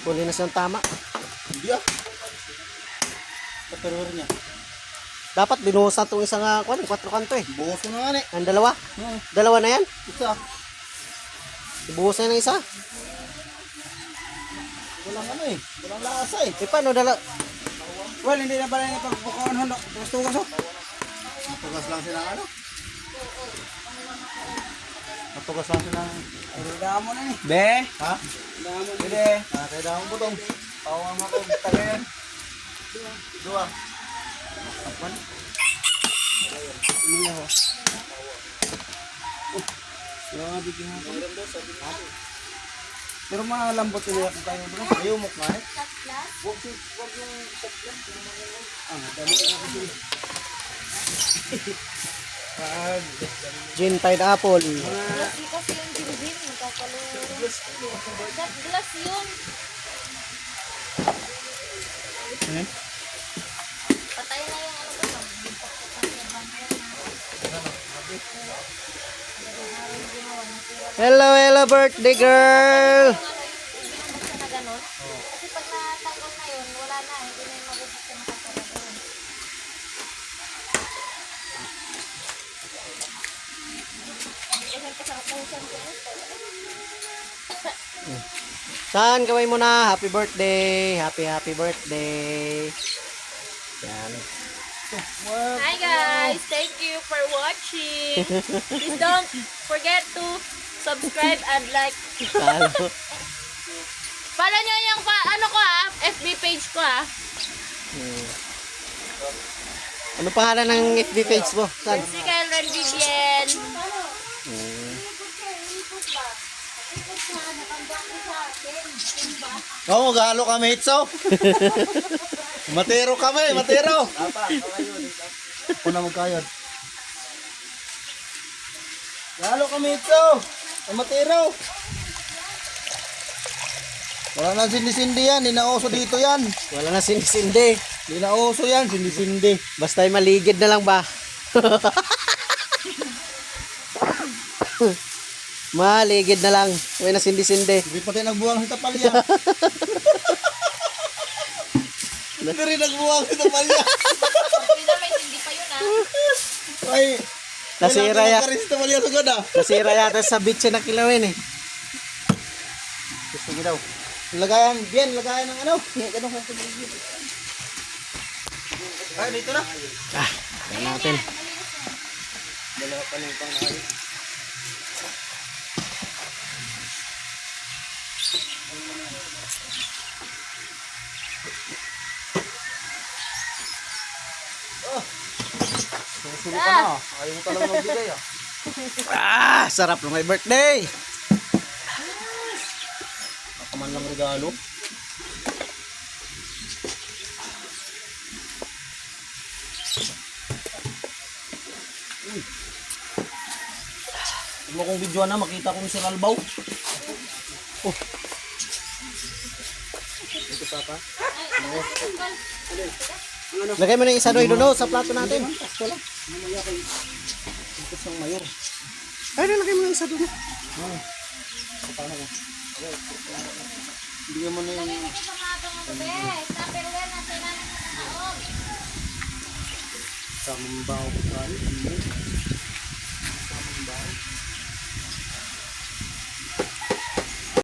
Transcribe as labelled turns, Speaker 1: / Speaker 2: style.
Speaker 1: Huli na siyang tama.
Speaker 2: Hindi ah. Kateror niya.
Speaker 1: Dapat binuhusan itong isang 4 kanto eh.
Speaker 2: Buhos ko na nga eh.
Speaker 1: Ang dalawa?
Speaker 2: Oo.
Speaker 1: Dalawa na yan?
Speaker 2: Isa.
Speaker 1: Ibuhos na ng isa.
Speaker 2: Walang ano eh. Walang lasa eh.
Speaker 1: Eh paano
Speaker 3: Well, hindi na pala yung pagbukawan hondo. Tugas-tugas oh.
Speaker 2: Matugas lang sila ano? Matugas lang sila.
Speaker 3: Ay, damo na eh. Be?
Speaker 2: Ha?
Speaker 3: Damo na eh.
Speaker 2: Kaya daong butong.
Speaker 3: Pawang ako. Tagayan.
Speaker 2: Dua.
Speaker 3: Apan. Ano yan oh? Yung nga bigyan ako. Pero malambot nila kung tayo bro.
Speaker 2: Ayumok nga eh.
Speaker 3: Huwag yung saklan. Dami na kasi.
Speaker 1: gin tide apple?
Speaker 4: Glass kasi yung gin-gin, nagkakalaro. Shot glass yun. Patay na yung ano ba?
Speaker 1: Hello birthday girl!
Speaker 4: Binubuksan na ganun. Kasi pag natanggal na yun, wala na. Hindi na yung mabubuksan na kasarado. Kasi kasarap ko ko.
Speaker 1: Saan gawin mo na? Happy birthday! Happy birthday! Yan.
Speaker 4: Hi guys! Thank you for watching. Please don't forget to subscribe and like.
Speaker 1: Talo.
Speaker 4: Follow nyo yung ano ko FB page ko
Speaker 1: Ano pangalan ng FB page mo? Saan?
Speaker 4: Jessica Ren Vivian.
Speaker 2: Oo, galo kami hitso. Matero kami, matero. Una magkayod. Galo kami hitso. Matero. Wala na sindi-sindi yan, hindi na uso dito yan.
Speaker 1: Wala na sindi-sindi.
Speaker 2: Hindi na uso yan, sindi-sindi.
Speaker 1: Basta ay maligid na lang ba? Maligid na lang. Huwag na sindi-sindi.
Speaker 2: Hindi pa tayo nagbuwang sa tapalya. Hindi rin nagbuwang sa tapalya.
Speaker 4: May hindi pa yun
Speaker 2: Ay,
Speaker 1: Nasira ya.
Speaker 2: Kailangan sa tapalya sugod ah.
Speaker 1: Nasira yata sa beach na kilawin eh.
Speaker 2: Gusto niyo daw. Lagayan, bien, lagayan ng ano. Ganun ka ay, dito na.
Speaker 1: Yan natin.
Speaker 2: Dalawa pa lang pang nakali. Susulo ka na. Ayaw mo talaga magbigay
Speaker 1: Sarap ng my birthday.
Speaker 2: Nakaman lang regalo. Huwag mo kong videoan na, makita ko si Albaw. Ito papa.
Speaker 1: Lagay mo na yung isa doon sa plato natin.
Speaker 2: Ito siyang mayor.
Speaker 1: Ay, lagay mo na yung isa doon.
Speaker 2: Bigyan mo na yung... Sambaw ko tayo. Sambaw.